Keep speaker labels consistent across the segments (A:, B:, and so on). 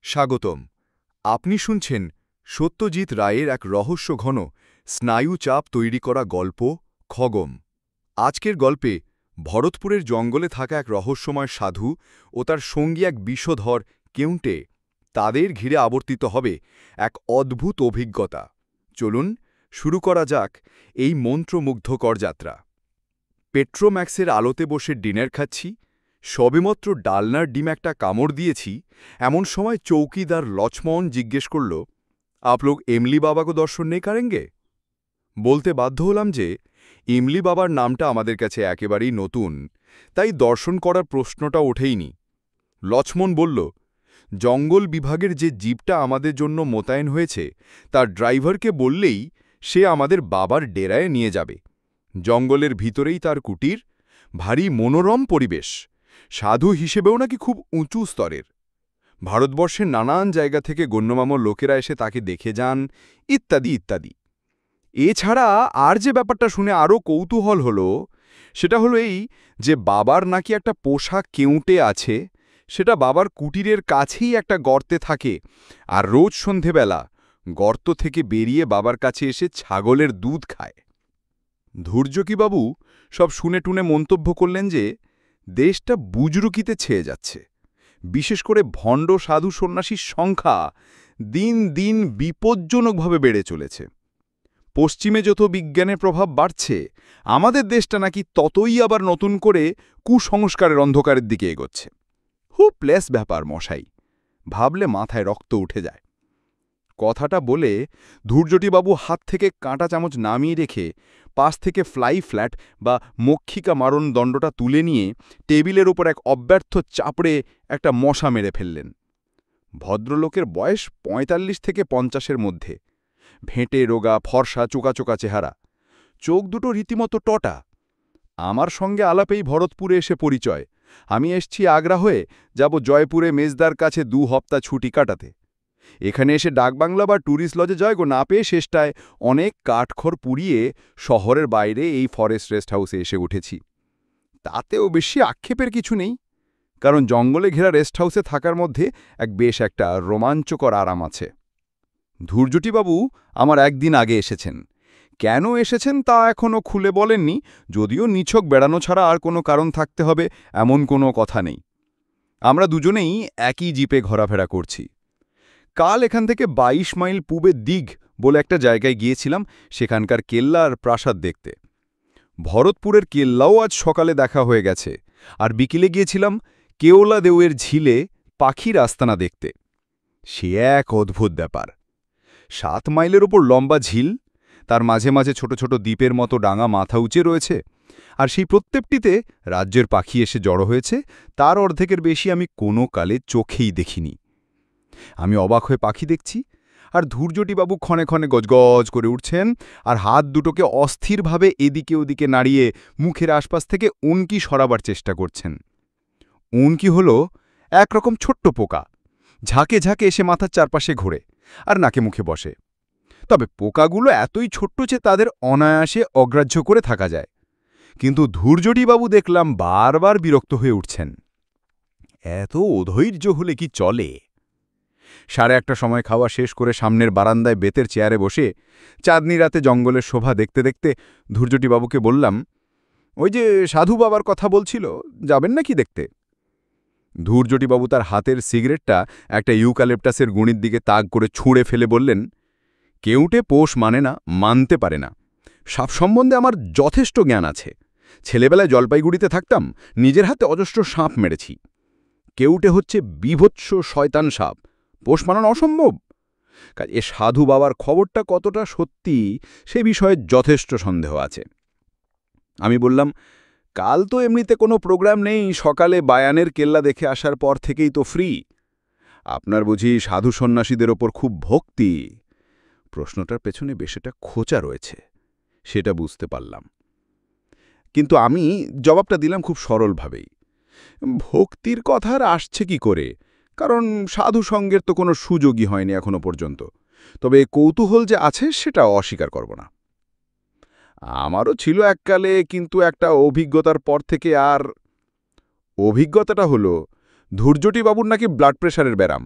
A: স্বাগতম। আপনি শুনছেন সত্যজিৎ রায়ের এক রহস্যঘন স্নায়ু চাপ তৈরি করা গল্প খগম। আজকের গল্পে ভরতপুরের জঙ্গলে থাকা এক রহস্যময় সাধু ও তার সঙ্গী এক বিষধর কেউটে, তাদের ঘিরে আবর্তিত হবে এক অদ্ভুত অভিজ্ঞতা। চলুন শুরু করা যাক এই মন্ত্রমুগ্ধকর যাত্রা। পেট্রোম্যাক্সের আলোতে বসে ডিনার খাচ্ছি, সবেমাত্র ডালনার ডিম একটা কামড় দিয়েছি, এমন সময় চৌকিদার লক্ষ্মণ জিজ্ঞেস করল, আপ লোক ইমলি বাবা কো দর্শন নেই করেঙ্গে? বলতে বাধ্য হলাম যে ইমলি বাবার নামটা আমাদের কাছে একেবারেই নতুন, তাই দর্শন করার প্রশ্নটা ওঠেইনি। লক্ষ্মণ বলল, জঙ্গল বিভাগের যে জিপটা আমাদের জন্য মোতায়েন হয়েছে তার ড্রাইভারকে বললেই সে আমাদের বাবার ডেরায় নিয়ে যাবে। জঙ্গলের ভিতরেই তার কুটির, ভারী মনোরম পরিবেশ, সাধু হিসেবেও নাকি খুব উঁচু স্তরের। ভারতবর্ষের নানান জায়গা থেকে গণ্যমান্য লোকেরা এসে তাকে দেখে যান, ইত্যাদি ইত্যাদি। এছাড়া আর যে ব্যাপারটা শুনে আরও কৌতূহল হলো, সেটা হলো এই যে বাবার নাকি একটা পোষা কেউটে আছে, সেটা বাবার কুটিরের কাছেই একটা গর্তে থাকে, আর রোজ সন্ধেবেলা গর্ত থেকে বেরিয়ে বাবার কাছে এসে ছাগলের দুধ খায়। ধূর্যকীবাবু সব শুনে টুনে মন্তব্য করলেন যে দেশটা বুজরুকিতে ছেয়ে যাচ্ছে, বিশেষ করে ভণ্ড সাধু সন্ন্যাসীর সংখ্যা দিন দিন বিপজ্জনকভাবে বেড়ে চলেছে। পশ্চিমে যত বিজ্ঞানের প্রভাব বাড়ছে, আমাদের দেশটা নাকি ততই আবার নতুন করে কুসংস্কারের অন্ধকারের দিকে এগোচ্ছে। হোপলেস ব্যাপার মশাই, ভাবলে মাথায় রক্ত উঠে যায়। কথাটা বলে ধূর্যটিবাবু হাত থেকে কাঁটা চামচ নামিয়ে রেখে পাশ থেকে ফ্লাই ফ্ল্যাট বা মক্ষিকা মারণ দণ্ডটা তুলে নিয়ে টেবিলের ওপর এক অব্যর্থ চাপড়ে একটা মশা মেরে ফেললেন। ভদ্রলোকের বয়স ৪৫ থেকে ৫০-এর মধ্যে, ভেঁটে রোগা ফর্সা চোকা চোকা চেহারা, চোখ দুটো রীতিমতো টটা। আমার সঙ্গে আলাপেই ভরতপুরে এসে পরিচয়। আমি এসছি আগ্রা হয়ে, যাব জয়পুরে মেজদার কাছে ২ হপ্তা ছুটি কাটাতে। এখানে এসে ডাকবাংলা বা ট্যুরিস্ট লজে জায়গা না পেয়ে শেষটায় অনেক কাঠখড় পুড়িয়ে শহরের বাইরে এই ফরেস্ট রেস্ট হাউসে এসে উঠেছি। তাতেও বেশি আক্ষেপের কিছু নেই, কারণ জঙ্গলে ঘেরা রেস্ট হাউসে থাকার মধ্যে বেশ একটা রোমাঞ্চকর আরাম আছে। ধূর্যটিবাবু আমার একদিন আগে এসেছেন। কেন এসেছেন তা এখনও খুলে বলেননি, যদিও নিছক বেড়ানো ছাড়া আর কোনো কারণ থাকতে হবে এমন কোনো কথা নেই। আমরা দুজনেই একই জিপে ঘোরাফেরা করছি। কাল এখান থেকে ২২ মাইল পূবে দিঘ বলে একটা জায়গায় গিয়েছিলাম সেখানকার কেল্লা আর প্রাসাদ দেখতে। ভরতপুরের কেল্লাও আজ সকালে দেখা হয়ে গেছে, আর বিকেলে গিয়েছিলাম কেওলা দেউয়ের ঝিলে পাখির আস্তানা দেখতে। সে এক অদ্ভুত ব্যাপার। ৭ মাইলের ওপর লম্বা ঝিল, তার মাঝে মাঝে ছোট ছোট দ্বীপের মতো ডাঙা মাথা উঁচে রয়েছে, আর সেই প্রত্যেকটিতে রাজ্যের পাখি এসে জড়ো হয়েছে। তার অর্ধেকের বেশি আমি কোনো কালে চোখেই দেখিনি। আমি অবাক হয়ে পাখি দেখছি, আর ধূর্যটিবাবু ক্ষণে ক্ষণে গজগজ করে উঠছেন আর হাত দুটোকে অস্থিরভাবে এদিকে ওদিকে নাড়িয়ে মুখের আশপাশ থেকে উনকি সরাবার চেষ্টা করছেন। উনকি হল একরকম ছোট্ট পোকা, ঝাঁকে ঝাঁকে এসে মাথার চারপাশে ঘোরে আর নাকে মুখে বসে। তবে পোকাগুলো এতই ছোট্ট যে তাদের অনায়াসে অগ্রাহ্য করে থাকা যায়। কিন্তু ধূর্যটিবাবু দেখলাম বারবার বিরক্ত হয়ে উঠছেন। এত অধৈর্য হলে কি চলে? ১১:৩০ সময় খাওয়া শেষ করে সামনের বারান্দায় বেতের চেয়ারে বসে চাঁদনি রাতে জঙ্গলের শোভা দেখতে দেখতে ধূর্যটিবাবুকে বললাম, ওই যে সাধু বাবার কথা বলছিল, যাবেন নাকি দেখতে? ধূর্যটিবাবু তার হাতের সিগারেটটা একটা ইউক্যালিপটাসের গুঁড়ির দিকে তাক করে ছুঁড়ে ফেলে বললেন, কেউটে পোষ মানে না, মানতে পারে না। সাপ সম্বন্ধে আমার যথেষ্ট জ্ঞান আছে। ছেলেবেলায় জলপাইগুড়িতে থাকতাম, নিজের হাতে অজস্র সাপ মেরেছি। কেউটে হচ্ছে বীভৎস শয়তান সাপ, পোষ মানানো অসম্ভব। এ সাধু বাবার খবরটা কতটা সত্যি সে বিষয়ে যথেষ্ট সন্দেহ আছে। আমি বললাম, কাল তো এমনিতে কোনো প্রোগ্রাম নেই, সকালে বায়ানের কেল্লা দেখে আসার পর থেকেই তো ফ্রি। আপনার বুঝি সাধু সন্ন্যাসীদের ওপর খুব ভক্তি? প্রশ্নটার পেছনে বেশ একটা খোঁচা রয়েছে, সেটা বুঝতে পারলাম। কিন্তু আমি জবাবটা দিলাম খুব সরলভাবেই। ভক্তির কথা আর আসছে কি করে, কারণ সাধু সঙ্গের তো কোনো সুযোগই হয়নি এখনো পর্যন্ত। তবে কৌতূহল যে আছে সেটা অস্বীকার করব না। আমারও ছিল এককালে, কিন্তু একটা অভিজ্ঞতার পর থেকে আর। অভিজ্ঞতাটা হলো, ধূর্যটিবাবুর নাকি ব্লাড প্রেশারের ব্যারাম।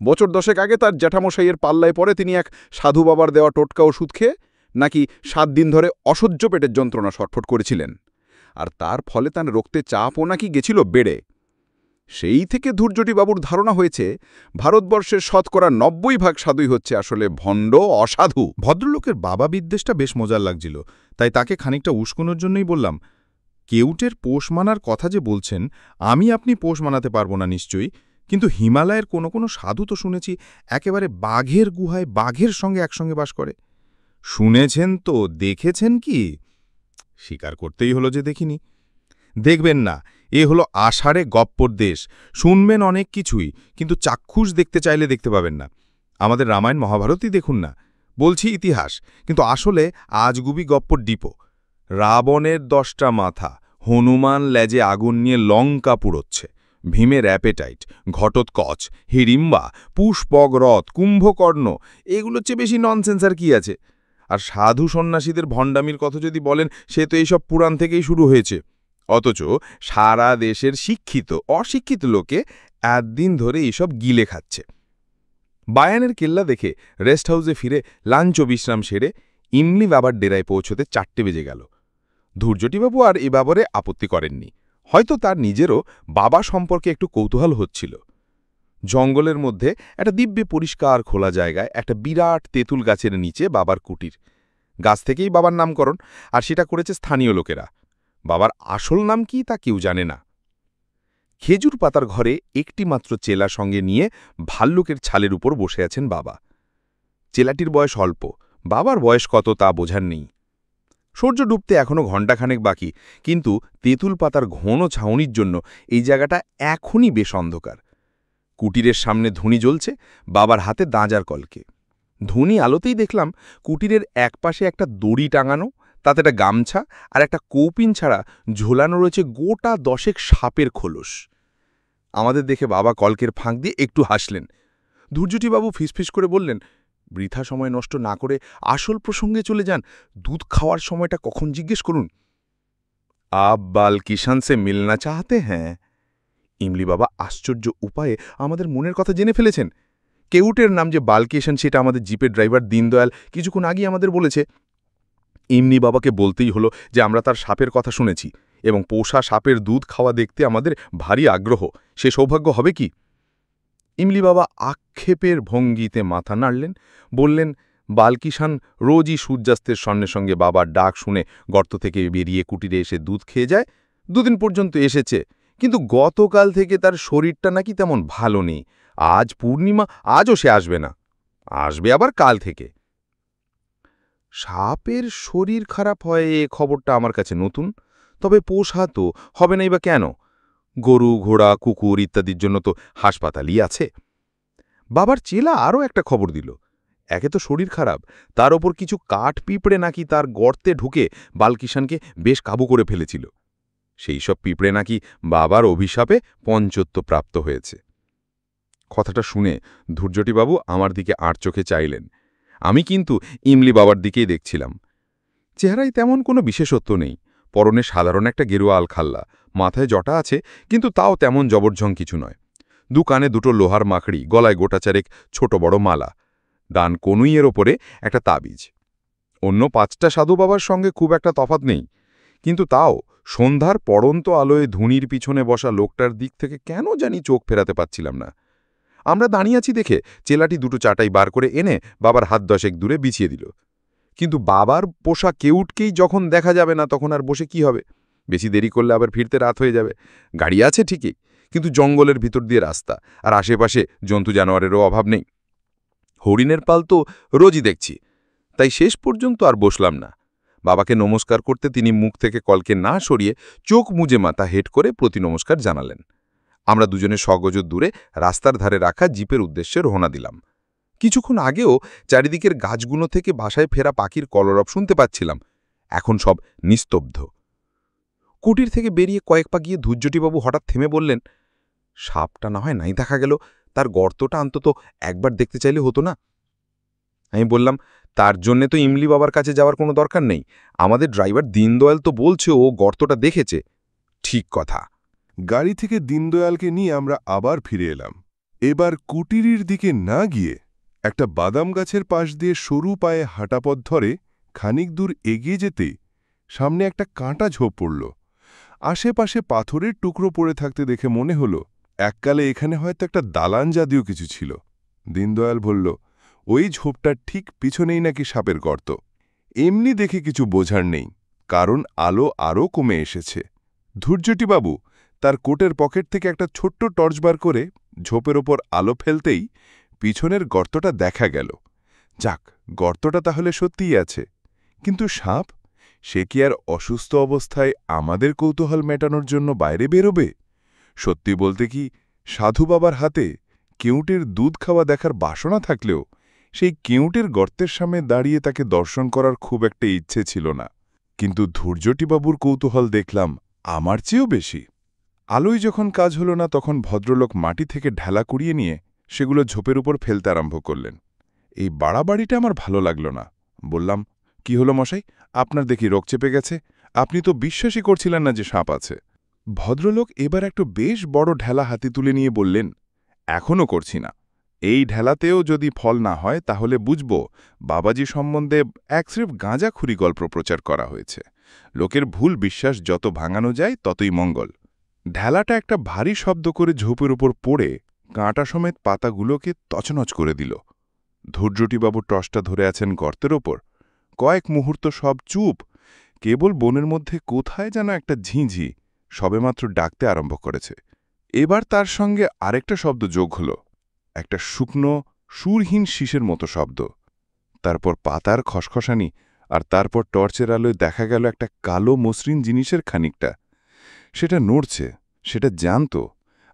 B: বছর 10 আগে তার জ্যাঠামশাইয়ের পাল্লায় পরে তিনি এক সাধু বাবার দেওয়া টোটকা ওষুধ খেয়ে নাকি 7 দিন ধরে অসহ্য পেটের যন্ত্রণা ছটফট করেছিলেন, আর তার ফলে তার রক্তে চাপও নাকি গেছিল বেড়ে। সেই থেকে ধূর্যটিবাবুর ধারণা হয়েছে ভারতবর্ষের শতকরা 90% সাধুই হচ্ছে আসলে ভণ্ড, অসাধু।
C: ভদ্রলোকের বাবা বিদ্বেষটা বেশ মজার লাগছিল, তাই তাকে খানিকটা উস্কোনোর জন্যই বললাম, কেউটের পোষ মানার কথা যে বলছেন, আমি আপনি পোষ মানাতে পারবো না নিশ্চয়ই, কিন্তু হিমালয়ের কোনো সাধু তো শুনেছি একেবারে বাঘের গুহায় বাঘের সঙ্গে একসঙ্গে বাস করে। শুনেছেন তো, দেখেছেন কি? স্বীকার করতেই হলো যে দেখিনি। দেখবেন না, এ হলো আষাঢ়ে গপ্পর দেশ, শুনবেন অনেক কিছুই, কিন্তু চাক্ষুষ দেখতে চাইলে দেখতে পাবেন না। আমাদের রামায়ণ মহাভারতই দেখুন না, বলছি ইতিহাস, কিন্তু আসলে আজগুবি গপ্পর ডিপো। রাবণের 10টা মাথা, হনুমান লেজে আগুন নিয়ে লঙ্কা পুড়োচ্ছে, ভীমের অ্যাপেটাইট, ঘটোৎকচ, হিড়িম্বা, পুষ্পক রথ, কুম্ভকর্ণ, এগুলোর চেয়ে বেশি ননসেন্স আর কি আছে? আর সাধু সন্ন্যাসীদের ভণ্ডামির কথা যদি বলেন, সে তো এইসব পুরাণ থেকেই শুরু হয়েছে। অথচ সারা দেশের শিক্ষিত অশিক্ষিত লোকে একদিন ধরে এইসব গিলে খাচ্ছে। বায়ানের কেল্লা দেখে রেস্ট হাউসে ফিরে লাঞ্চ ও বিশ্রাম সেরে ইমলি বাবার ডেরায় পৌঁছতে 4টে বেজে গেল। ধূর্যটিবাবু আর এ ব্যাপারে আপত্তি করেননি, হয়তো তার নিজেরও বাবা সম্পর্কে একটু কৌতূহল হচ্ছিল। জঙ্গলের মধ্যে একটা দিব্যে পরিষ্কার খোলা জায়গায় একটা বিরাট তেঁতুল গাছের নিচে বাবার কুটির। গাছ থেকেই বাবার নামকরণ, আর সেটা করেছে স্থানীয় লোকেরা। বাবার আসল নাম কি তা কেউ জানে না। খেজুর পাতার ঘরে একটি মাত্র চেলা সঙ্গে নিয়ে ভাল্লুকের ছালের উপর বসে আছেন বাবা। চেলাটির বয়স অল্প, বাবার বয়স কত তা বোঝার নেই। সূর্য ডুবতে এখনও ঘণ্টাখানেক বাকি, কিন্তু তেঁতুল পাতার ঘন ছাউনির জন্য এই জায়গাটা এখনই বেশ অন্ধকার। কুটিরের সামনে ধুনি জ্বলছে, বাবার হাতে দাঁজার কলকে। ধুনি আলোতেই দেখলাম কুটিরের একপাশে একটা দড়ি টাঙানো, তাতে একটা গামছা আর একটা কৌপিন ছাড়া ঝোলানো রয়েছে গোটা 10 সাপের খোলস। আমাদের দেখে বাবা কলকের ফাঁক দিয়ে একটু হাসলেন। ধূর্যটিবাবু ফিসফিস করে বললেন, বৃথা সময় নষ্ট না করে আসল প্রসঙ্গে চলে যান, দুধ খাওয়ার সময়টা কখন জিজ্ঞেস করুন। আপ বাল কিষান সে মিলনা চাহতে হ্যাঁ। ইমলি বাবা আশ্চর্য উপায়ে আমাদের মনের কথা জেনে ফেলেছেন। কেউটের নাম যে বালকিষান সেটা আমাদের জিপের ড্রাইভার দীনদয়াল কিছুক্ষণ আগেই আমাদের বলেছে। ইমনি বাবাকে বলতেই হলো যে আমরা তার সাপের কথা শুনেছি এবং পোষা সাপের দুধ খাওয়া দেখতে আমাদের ভারী আগ্রহ, সে সৌভাগ্য হবে কি? ইমলি বাবা আক্ষেপের ভঙ্গিতে মাথা নাড়লেন, বললেন, বালকিষান রোজই সূর্যাস্তের সঙ্গে সঙ্গে বাবার ডাক শুনে গর্ত থেকে বেরিয়ে কুটিরে এসে দুধ খেয়ে যায়। 2 দিন পর্যন্ত এসেছে, কিন্তু গতকাল থেকে তার শরীরটা নাকি তেমন ভালো নেই। আজ পূর্ণিমা, আজও সে আসবে না, আসবে আবার কাল থেকে। সাপের শরীর খারাপ হয় এ খবরটা আমার কাছে নতুন, তবে পোষা তো হবে নাই বা কেন? গরু, ঘোড়া, কুকুর ইত্যাদির জন্য তো হাসপাতালই আছে। বাবার চেলা আরও একটা খবর দিল, একে তো শরীর খারাপ, তার ওপর কিছু কাঠ পিঁপড়ে নাকি তার গর্তে ঢুকে বালকিষানকে বেশ কাবু করে ফেলেছিল। সেই সব পিঁপড়ে নাকি বাবার অভিশাপে পঞ্চত্ব প্রাপ্ত হয়েছে। কথাটা শুনে ধূর্যটিবাবু আমার দিকে আড় চোখে চাইলেন। আমি কিন্তু ইমলি বাবার দিকেই দেখছিলাম। চেহারায় তেমন কোনো বিশেষত্ব নেই, পরনে সাধারণ একটা গেরুয়া আলখাল্লা, মাথায় জটা আছে, কিন্তু তাও তেমন জবরঝং কিছু নয়। 2 কানে 2টো লোহার মাকড়ি, গলায় গোটাচারেক ছোট বড় মালা, ডান কনুইয়ের ওপরে একটা তাবিজ। অন্য 5টা সাধু বাবার সঙ্গে খুব একটা তফাৎ নেই, কিন্তু তাও সন্ধ্যার পড়ন্ত আলোয় ধুনির পিছনে বসা লোকটার দিক থেকে কেন জানি চোখ ফেরাতে পারছিলাম না। আমরা দাঁড়িয়ে আছি দেখে চেলাটি 2টো চাটাই বার করে এনে বাবার হাত 10 দূরে বিছিয়ে দিল। কিন্তু বাবার পোষা কেউটকেই যখন দেখা যাবে না, তখন আর বসে কি হবে? বেশি দেরি করলে আবার ফিরতে রাত হয়ে যাবে। গাড়ি আছে ঠিকই, কিন্তু জঙ্গলের ভিতর দিয়ে রাস্তা, আর আশেপাশে জন্তু জানোয়ারেরও অভাব নেই। হরিণের পাল তো রোজই দেখছি, তাই শেষ পর্যন্ত আর বসলাম না। বাবাকে নমস্কার করতে তিনি মুখ থেকে কলকে না সরিয়ে চোখ মুজে মাথা হেট করে প্রতি নমস্কার জানালেন। আমরা দুজনে সগজ দূরে রাস্তার ধারে রাখা জিপের উদ্দেশ্যে রওনা দিলাম। কিছুক্ষণ আগেও চারিদিকের গাছগুলো থেকে বাসায় ফেরা পাখির কলরব শুনতে পাচ্ছিলাম, এখন সব নিস্তব্ধ। কুটির থেকে বেরিয়ে কয়েক পা গিয়ে ধূর্যটিবাবু হঠাৎ থেমে বললেন, সাপটা না হয় নাই দেখা গেল, তার গর্তটা অন্তত একবার দেখতে চাইলে হতো না? আমি বললাম, তার জন্যে তো ইমলি বাবার কাছে যাওয়ার কোনো দরকার নেই, আমাদের ড্রাইভার দীনদয়াল তো বলছে ও গর্তটা দেখেছে। ঠিক কথা।
D: গাড়ি থেকে দীনদয়ালকে নিয়ে আমরা আবার ফিরে এলাম। এবার কুটিরের দিকে না গিয়ে একটা বাদাম গাছের পাশ দিয়ে সরু পায়ে হাঁটা পথ ধরে খানিক দূর এগিয়ে যেতেই সামনে একটা কাঁটা ঝোপ পড়ল। আশেপাশে পাথরের টুকরো পড়ে থাকতে দেখে মনে হলো এককালে এখানে হয়তো একটা দালান জাতীয় কিছু ছিল। দীনদয়াল বলল, ওই ঝোপটার ঠিক পিছনেই নাকি সাপের গর্ত। এমনি দেখে কিছু বোঝার নেই, কারণ আলো আরও কমে এসেছে। ধৈর্যটিবাবু তার কোটের পকেট থেকে একটা ছোট্ট টর্চ বার করে ঝোপের ওপর আলো ফেলতেই পিছনের গর্তটা দেখা গেল। যাক, গর্তটা তাহলে সত্যিই আছে। কিন্তু সাপ, সে কি আর অসুস্থ অবস্থায় আমাদের কৌতূহল মেটানোর জন্য বাইরে বেরোবে? সত্যি বলতে কি, সাধু বাবার হাতে কেউটের দুধ খাওয়া দেখার বাসনা থাকলেও সেই কেউটের গর্তের সামনে দাঁড়িয়ে তাকে দর্শন করার খুব একটা ইচ্ছে ছিল না। কিন্তু ধৈর্যটিবাবুর কৌতূহল দেখলাম আমার চেয়েও বেশি। আলোয় যখন কাজ হল না, তখন ভদ্রলোক মাটি থেকে ঢেলা কুড়িয়ে নিয়ে সেগুলো ঝোপের উপর ফেলতে আরম্ভ করলেন। এই বাড়াবাড়িটা আমার ভালো লাগল না। বললাম, কি হলো মশাই, আপনার দেখি রোগ চেপে গেছে? আপনি তো বিশ্বাসই করছিলেন না যে সাপ আছে। ভদ্রলোক এবার একটু বেশ বড় ঢেলা হাতি তুলে নিয়ে বললেন, এখনও করছি না। এই ঢেলাতেও যদি ফল না হয় তাহলে বুঝব বাবাজি সম্বন্ধে এক স্রেফ গাঁজাখুরি গল্প প্রচার করা হয়েছে। লোকের ভুল বিশ্বাস যত ভাঙানো যায় ততই মঙ্গল। ঢেলাটা একটা ভারী শব্দ করে ঝোপের উপর পড়ে কাঁটা সমেত পাতাগুলোকে তছনছ করে দিল। ধৈর্যটিবাবু টর্চটা ধরে আছেন গর্তের ওপর। কয়েক মুহূর্ত সব চুপ, কেবল বনের মধ্যে কোথায় যেন একটা ঝিঁঝি সবেমাত্র ডাকতে আরম্ভ করেছে। এবার তার সঙ্গে আরেকটা শব্দ যোগ হল, একটা শুকনো সুরহীন শীষের মতো শব্দ। তারপর পাতার খসখসানি, আর তারপর টর্চের আলোয় দেখা গেল একটা কালো মসৃণ জিনিসের খানিকটা। সেটা নড়ছে, সেটা জ্যান্ত,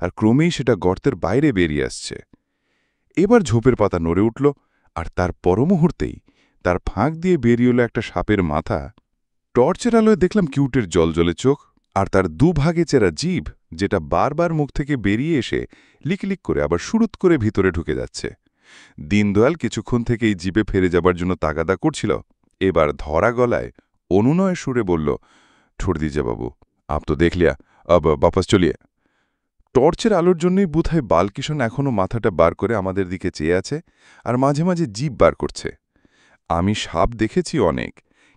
D: আর ক্রমেই সেটা গর্তের বাইরে বেরিয়ে আসছে। এবার ঝোপের পাতা নড়ে উঠল, আর তার পরমুহূর্তেই তার ফাঁক দিয়ে বেরিয়ে এলো একটা সাপের মাথা। টর্চের আলোয় দেখলাম কিউটের জলজলে চোখ, আর তার দুভাগে চেরা জিভ, যেটা বারবার মুখ থেকে বেরিয়ে এসে লিকলিক করে আবার সুরুত করে ভিতরে ঢুকে যাচ্ছে। দীনদয়াল কিছুক্ষণ থেকে এই জিভে ফেরে যাবার জন্য তাগাদা করছিল। এবার ধরা গলায় অনুনয় সুরে বলল, छोड़ दीजिए बाबू, आप तो देख लिया, अब वापस चलिए। টর্চের আলোর জন্যই বোধহয় বালকিশন এখনও মাথাটা বার করে আমাদের দিকে চেয়ে আছে, আর মাঝে মাঝে জিভ বার করছে। আমি সাপ দেখেছি অনেক,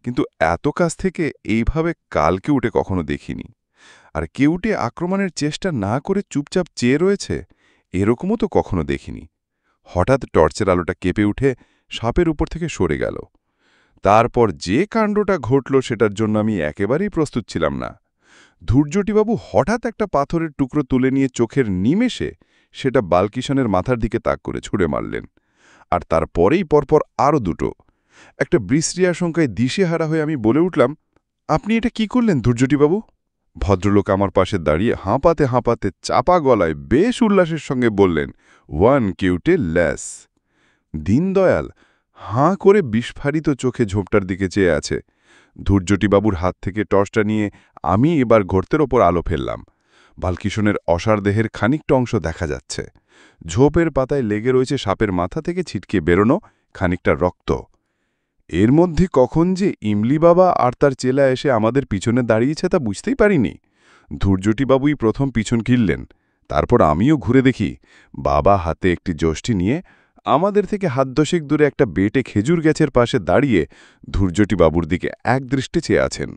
D: কিন্তু এত কাছ থেকে এইভাবে কালকে উঠে কখনো দেখিনি। আর কেউটে আক্রমণের চেষ্টা না করে চুপচাপ চেয়ে রয়েছে, এরকমও তো কখনো দেখিনি। হঠাৎ টর্চের আলোটা কেঁপে উঠে সাপের উপর থেকে সরে গেল। তারপর যে কাণ্ডটা ঘটল সেটার জন্য আমি একেবারেই প্রস্তুত ছিলাম না। ধৈর্যটিবাবু হঠাৎ একটা পাথরের টুকরো তুলে নিয়ে চোখের নিমেষে সেটা বালকিশনের মাথার দিকে তাক করে ছুঁড়ে মারলেন। আর তারপরেই পরপর আরও দুটো। একটা বিশ্রী আশঙ্কায় দিশেহারা হয়ে আমি বলে উঠলাম, আপনি এটা কি করলেন ধৈর্যটিবাবু? ভদ্রলোক আমার পাশে দাঁড়িয়ে হাঁপাতে হাঁপাতে চাপা গলায় বেশ উল্লাসের সঙ্গে বললেন, 1 কিউটে লেস। দীনদয়াল হাঁ করে বিস্ফারিত চোখে ঝোপটার দিকে চেয়ে আছে। ধৈর্যটিবাবুর হাত থেকে টর্চটা নিয়ে আমি এবার গর্তের ওপর আলো ফেললাম। বালকিশনের অসার দেহের খানিকটা অংশ দেখা যাচ্ছে। ঝোপের পাতায় লেগে রয়েছে সাপের মাথা থেকে ছিটকে বেরোনো খানিকটা রক্ত। এর মধ্যে কখন যে ইমলি বাবা আর তার চেলা এসে আমাদের পিছনে দাঁড়িয়েছে তা বুঝতেই পারিনি। ধৈর্যটিবাবুই প্রথম পিছন কিনলেন, তারপর আমিও ঘুরে দেখি বাবা হাতে একটি যষ্টি নিয়ে আমাদের থেকে হাত দশেক দূরে একটা বেটে খেজুর গাছের পাশে দাঁড়িয়ে ধৈর্যটিবাবুর দিকে একদৃষ্টে চেয়ে আছেন।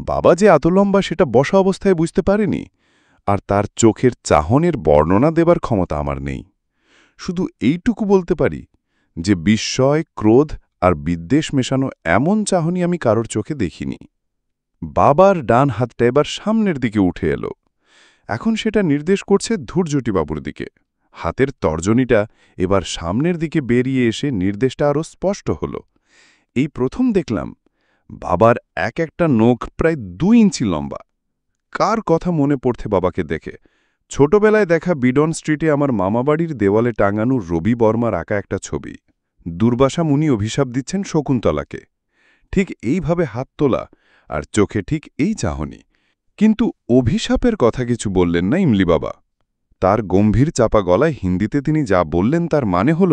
D: বাবা যে এত লম্বা সেটা বসা অবস্থায় বুঝতে পারেনি, আর তার চোখের চাহনের বর্ণনা দেবার ক্ষমতা আমার নেই। শুধু এইটুকু বলতে পারি যে বিস্ময়, ক্রোধ আর বিদ্বেষ মেশানো এমন চাহনি আমি কারোর চোখে দেখিনি। বাবার ডান হাতটা এবার সামনের দিকে উঠে এলো। এখন সেটা নির্দেশ করছে ধৈর্যটিবাবুর দিকে। হাতের তর্জনীটা এবার সামনের দিকে বেরিয়ে এসে নির্দেশটা আরও স্পষ্ট হল। এই প্রথম দেখলাম বাবার এক একটা নখ প্রায় 2 ইঞ্চি লম্বা। কার কথা মনে পড়তে বাবাকে দেখে? ছোটবেলায় দেখা বিডন স্ট্রিটে আমার মামাবাড়ির দেওয়ালে টাঙানো রবি বর্মার আঁকা একটা ছবি। দুর্বাসা মুনি অভিশাপ দিচ্ছেন শকুন্তলাকে। ঠিক এইভাবে হাত তোলা, আর চোখে ঠিক এই চাহনি। কিন্তু অভিশাপের কথা কিছু বললেন না ইমলি বাবা। তার গম্ভীর চাপা গলায় হিন্দিতে তিনি যা বললেন তার মানে হল,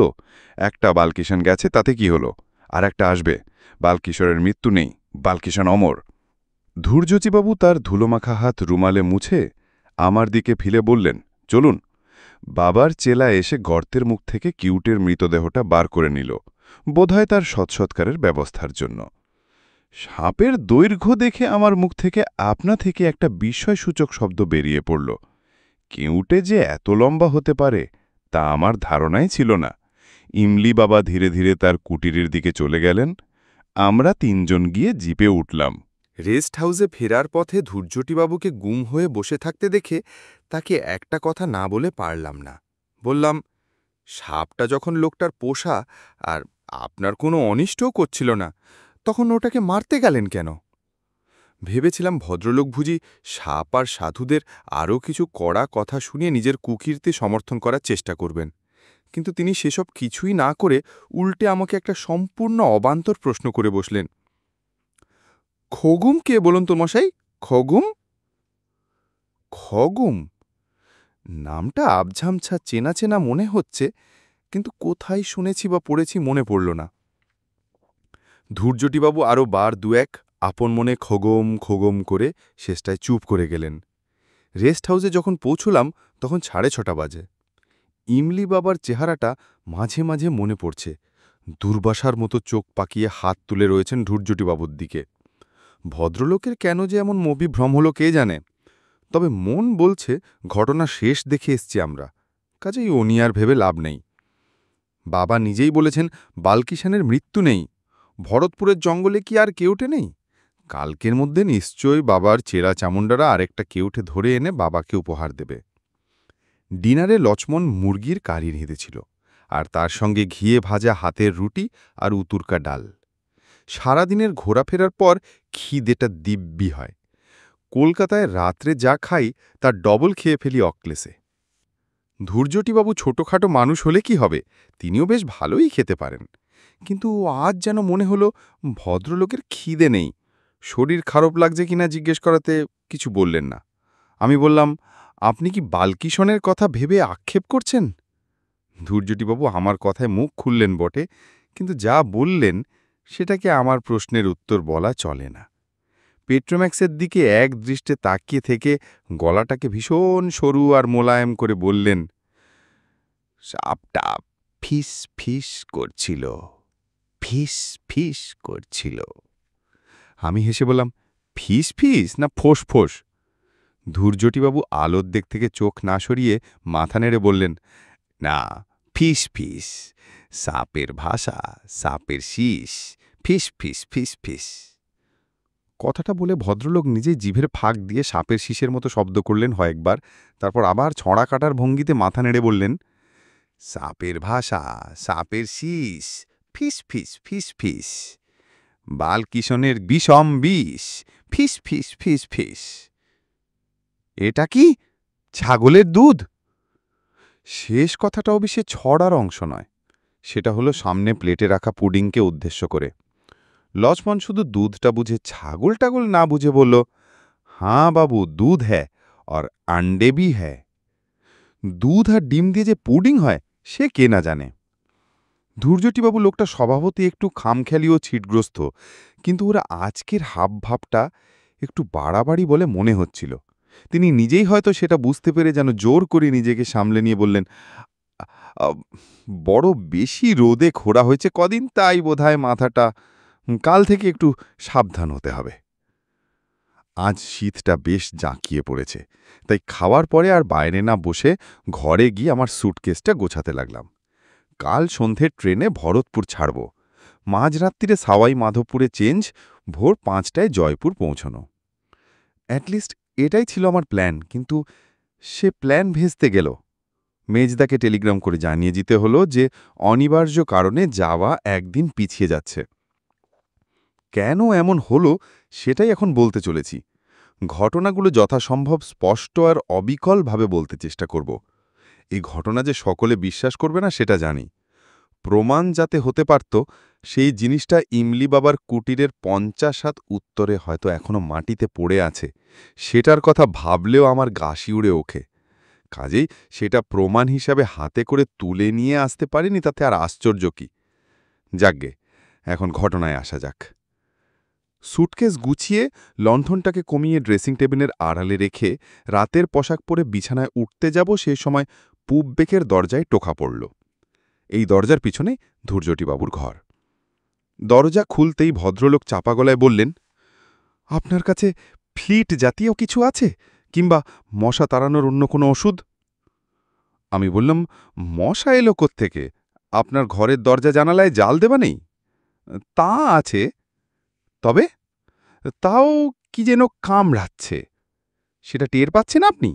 D: একটা বালকিশন গেছে তাতে কি হলো, আর একটা আসবে। বালকিশোরের মৃত্যু নেই, বালকিশন অমর। ধৈর্যচিবাবু তার ধুলোমাখা হাত রুমালে মুছে আমার দিকে ফিরে বললেন, চলুন। বাবার চেলা এসে গর্তের মুখ থেকে কিউটের মৃতদেহটা বার করে নিল, বোধহয় তার সৎসৎকারের ব্যবস্থার জন্য। সাপের দৈর্ঘ্য দেখে আমার মুখ থেকে আপনা থেকে একটা বিস্ময়সূচক শব্দ বেরিয়ে পড়ল। কেউটে যে এত লম্বা হতে পারে তা আমার ধারণাই ছিল না। ইমলি বাবা ধীরে ধীরে তার কুটিরের দিকে চলে গেলেন। আমরা তিনজন গিয়ে জিপে উঠলাম।
E: রেস্ট হাউসে ফেরার পথে ধূর্যটিবাবুকে গুম হয়ে বসে থাকতে দেখে তাকে একটা কথা না বলে পারলাম না। বললাম, সাপটা যখন লোকটার পোষা আর আপনার কোনো অনিষ্টও করছিল না, তখন ওটাকে মারতে গেলেন কেন? ভেবেছিলাম ভদ্রলোক বুঝি সাপ আর সাধুদের আরও কিছু কড়া কথা শুনিয়ে নিজের কুকীর্তি সমর্থন করার চেষ্টা করবেন, কিন্তু তিনি সেসব কিছুই না করে উল্টে আমাকে একটা সম্পূর্ণ অবান্তর প্রশ্ন করে বসলেন। খগুম কে বলুন তো মশাই? খগুম? খগুম নামটা আবঝামছা চেনা চেনা মনে হচ্ছে, কিন্তু কোথায় শুনেছি বা পড়েছি মনে পড়ল না। ধূর্যটিবাবু আরও বার দুয়েক আপন মনে খগম খগম করে শেষটায় চুপ করে গেলেন। রেস্ট হাউসে যখন পৌঁছলাম তখন 6:30 বাজে। ইমলি বাবার চেহারাটা মাঝে মাঝে মনে পড়ছে। দুর্বাসার মতো চোখ পাকিয়ে হাত তুলে রয়েছেন ধূর্যটিবাবুর দিকে। ভদ্রলোকের কেন যে এমন মবিভ্রম হল কে জানে, তবে মন বলছে ঘটনা শেষ দেখে এসছি আমরা, কাজেই ও নিয়ে আর ভেবে লাভ নেই। বাবা নিজেই বলেছেন বালকিষানের মৃত্যু নেই, ভরতপুরের জঙ্গলে কি আর কেউটে নেই? কালকের মধ্যে নিশ্চয়ই বাবার চেরা চামুণ্ডারা আরেকটা কেউটে ধরে এনে বাবাকে উপহার দেবে। ডিনারে লক্ষ্মণ মুরগির কারি রেঁধেছিল, আর তার সঙ্গে ঘিয়ে ভাজা হাতের রুটি আর উতুরকা ডাল। সারাদিনের ঘোরাফেরার পর খিদেটা দিব্যি হয়। কলকাতায় রাত্রে যা খাই তার ডবল খেয়ে ফেলি অক্লেশে। ধূর্যটিবাবু ছোটখাটো মানুষ হলে কি হবে, তিনিও বেশ ভালোই খেতে পারেন, কিন্তু আজ যেন মনে হলো ভদ্রলোকের খিদে নেই। শরীর খারাপ লাগছে কিনা জিজ্ঞেস করাতে কিছু বললেন না। আমি বললাম, আপনি কি বালকিষণের কথা ভেবে আক্ষেপ করছেন? ধূর্যটিবাবু আমার কথায় মুখ খুললেন বটে, কিন্তু যা বললেন সেটাকে আমার প্রশ্নের উত্তর বলা চলে না। পেট্রোম্যাক্সের দিকে এক দৃষ্টে তাকিয়ে থেকে গলাটাকে ভীষণ সরু আর মোলায়েম করে বললেন, সাপটা ফিস ফিস করছিল, ফিস ফিস করছিল। আমি হেসে বললাম, ফিস ফিস না ফোঁস ফোঁস? ধূর্যটিবাবু আলোর দিক থেকে চোখ না সরিয়ে মাথা নেড়ে বললেন, না, ফিস ফিস, সাপের ভাষা, সাপের শীষ, ফিস ফিস ফিস ফিস। কথাটা বলে ভদ্রলোক নিজেই জিভের ফাঁক দিয়ে সাপের শীষের মতো শব্দ করলেন কয়েকবার, তারপর আবার ছড়া কাটার ভঙ্গিতে মাথা নেড়ে বললেন, সাপের ভাষা, সাপের শীষ, ফিস ফিস ফিস ফিস, বালকিষণের বিষম বিষ, ফিস ফিস ফিস ফিস। এটা কি ছাগলের দুধ? শেষ কথাটা অবশ্যই ছড়ার অংশ নয়, সেটা হলো সামনে প্লেটে রাখা পুডিংকে উদ্দেশ্য করে। লক্ষ্মণ শুধু দুধটা বুঝে ছাগল টাগল না বুঝে বলল, হাঁ বাবু, দুধ হ্যাঁ, আর আন্ডে ভি হ্যাঁ। দুধ আর ডিম দিয়ে যে পুডিং হয় সে কে না জানে। ধূর্যটিবাবু লোকটা স্বভাবতই একটু খামখেয়ালি ও ছিটগ্রস্ত, কিন্তু ওরা আজকের হাবভাবটা একটু বাড়াবাড়ি বলে মনে হচ্ছিল। তিনি নিজেই হয়তো সেটা বুঝতে পেরে যেন জোর করে নিজেকে সামলে নিয়ে বললেন, বড় বেশি রোদে খোঁড়া হয়েছে কদিন, তাই বোধহয় মাথাটা, কাল থেকে একটু সাবধান হতে হবে। আজ শীতটা বেশ জাঁকিয়ে পড়েছে, তাই খাওয়ার পরে আর বাইরে না বসে ঘরে গিয়ে আমার স্যুটকেসটা গোছাতে লাগলাম। কাল সন্ধ্যের ট্রেনে ভরতপুর ছাড়ব, মাঝরাত্রিরে সাওয়াই মাধবপুরে চেঞ্জ, ভোর 5টায় জয়পুর পৌঁছনো। অ্যাটলিস্ট এটাই ছিল আমার প্ল্যান, কিন্তু সে প্ল্যান ভেস্তে গেল। মেজদাকে টেলিগ্রাম করে জানিয়ে দিতে হলো যে অনিবার্য কারণে যাওয়া একদিন পিছিয়ে যাচ্ছে। কেন এমন হলো সেটাই এখন বলতে চলেছি। ঘটনাগুলো যথাসম্ভব স্পষ্ট আর অবিকলভাবে বলতে চেষ্টা করব। এই ঘটনা যে সকলে বিশ্বাস করবে না সেটা জানি। প্রমাণ যাতে হতে পারত সেই জিনিসটা ইমলি বাবার কুটিরের 50 হাত উত্তরে হয়তো এখনো মাটিতে পড়ে আছে, সেটার কথা ভাবলেও আমার গা শিউরে ওঠে। কাজেই সেটা প্রমাণ হিসাবে হাতে করে তুলে নিয়ে আসতে পারিনি, তাতে আর আশ্চর্য কি। যাকগে, এখন ঘটনায় আসা যাক। স্যুটকেস গুছিয়ে লণ্ঠনটাকে কমিয়ে ড্রেসিং টেবিলের আড়ালে রেখে রাতের পোশাক পরে বিছানায় উঠতে যাব, সেই সময় পূব বেকের দরজায় টোকা পড়ল। এই দরজার পিছনে ধূর্যটিবাবুর ঘর। দরজা খুলতেই ভদ্রলোক চাপা গলায় বললেন, আপনার কাছে ফ্লিট জাতীয় কিছু আছে, কিংবা মশা তাড়ানোর অন্য কোনো ওষুধ? আমি বললাম, মশা এলো কোত্থেকে? আপনার ঘরের দরজা জানালায় জাল দেবা নেই? তা আছে, তবে তাও কি যেন কামড়াচ্ছে। সেটা টের পাচ্ছেন আপনি?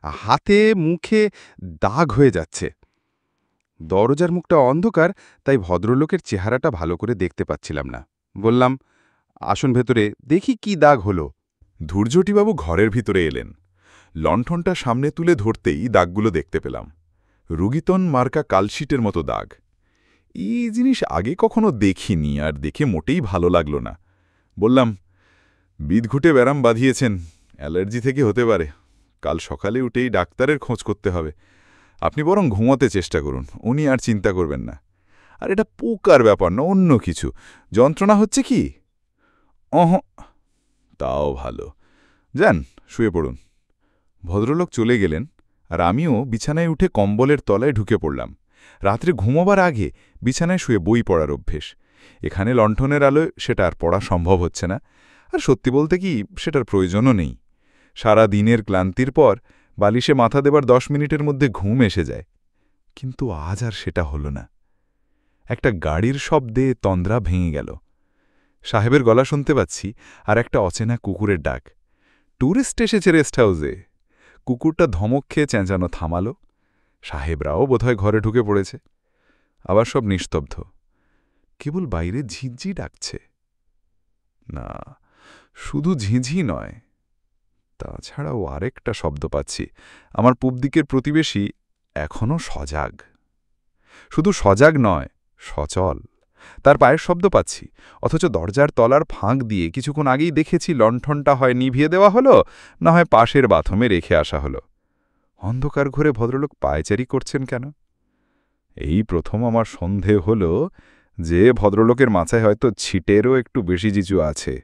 E: হাতে মুখে দাগ হয়ে যাচ্ছে। দরজার মুখটা অন্ধকার, তাই ভদ্রলোকের চেহারাটা ভালো করে দেখতে পাচ্ছিলাম না। বললাম, আসুন ভেতরে, দেখি কি দাগ হলো।
C: ধূর্যটিবাবু ঘরের ভিতরে এলেন। লণ্ঠনটা সামনে তুলে ধরতেই দাগগুলো দেখতে পেলাম। রুগিতন মার্কা কালশিটের মতো দাগ। এই জিনিস আগে কখনো দেখিনি, আর দেখে মোটেই ভালো লাগল না। বললাম, বিদঘুটে ব্যারাম বাঁধিয়েছেন, অ্যালার্জি থেকে হতে পারে। কাল সকালে উঠেই ডাক্তারের খোঁজ করতে হবে। আপনি বরং ঘুমোতে চেষ্টা করুন, উনি আর চিন্তা করবেন না। আর এটা পোকার ব্যাপার না, অন্য কিছু। যন্ত্রণা হচ্ছে কি? তাও ভালো। যান, শুয়ে পড়ুন। ভদ্রলোক চলে গেলেন, আর আমিও বিছানায় উঠে কম্বলের তলায় ঢুকে পড়লাম। রাত্রে ঘুমোবার আগে বিছানায় শুয়ে বই পড়ার অভ্যেস। এখানে লণ্ঠনের আলোয় সেটা আর পড়া সম্ভব হচ্ছে না, আর সত্যি বলতে কি, সেটার প্রয়োজনও নেই। সারা দিনের ক্লান্তির পর বালিশে মাথা দেবার 10 মিনিটের মধ্যে ঘুম এসে যায়। কিন্তু আজ আর সেটা হল না। একটা গাড়ির শব্দে তন্দ্রা ভেঙে গেল। সাহেবের গলা শুনতে পাচ্ছি, আর একটা অচেনা কুকুরের ডাক। ট্যুরিস্ট এসেছে রেস্ট হাউসে। কুকুরটা ধমক খেয়ে চেঁচানো থামালো। সাহেবরাও বোধহয় ঘরে ঢুকে পড়েছে। আবার সব নিস্তব্ধ, কেবল বাইরে ঝিঁঝি ডাকছে। না, শুধু ঝিঁঝি নয়, তাছাড়াও আরেকটা শব্দ পাচ্ছি। আমার পূব দিকের প্রতিবেশী এখনও সজাগ। শুধু সজাগ নয়, সচল। তার পায়ের শব্দ পাচ্ছি, অথচ দরজার তলার ফাঁক দিয়ে কিছুক্ষণ আগেই দেখেছি লণ্ঠনটা হয় নিভিয়ে দেওয়া হলো, না হয় পাশের বাথরুমে রেখে আসা হলো। অন্ধকার ঘরে ভদ্রলোক পায়চারি করছেন কেন? এই প্রথম আমার সন্দেহ হল যে ভদ্রলোকের মাথায় হয়তো ছিটেরও একটু বেশি জিচু আছে।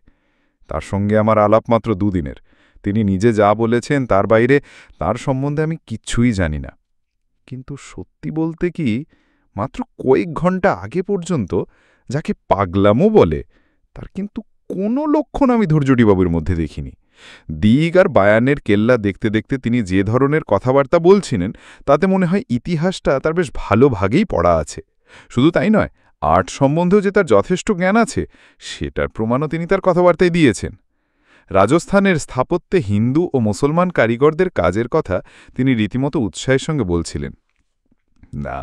C: তার সঙ্গে আমার আলাপ মাত্র 2 দিনের। তিনি নিজে যা বলেছেন তার বাইরে তার সম্বন্ধে আমি কিচ্ছুই জানি না। কিন্তু সত্যি বলতে কি, মাত্র কয়েক ঘন্টা আগে পর্যন্ত যাকে পাগলামো বলে, তার কিন্তু কোনো লক্ষণ আমি ধৈর্যটিবাবুর মধ্যে দেখিনি। দিক আর বায়ানের কেল্লা দেখতে দেখতে তিনি যে ধরনের কথাবার্তা বলছিলেন, তাতে মনে হয় ইতিহাসটা তার বেশ ভালো ভাগেই পড়া আছে। শুধু তাই নয়, আর্ট সম্বন্ধেও যে তার যথেষ্ট জ্ঞান আছে, সেটার প্রমাণও তিনি তার কথাবার্তায় দিয়েছেন। রাজস্থানের স্থাপত্যে হিন্দু ও মুসলমান কারিগরদের কাজের কথা তিনি রীতিমতো উৎসাহের সঙ্গে বলছিলেন। না,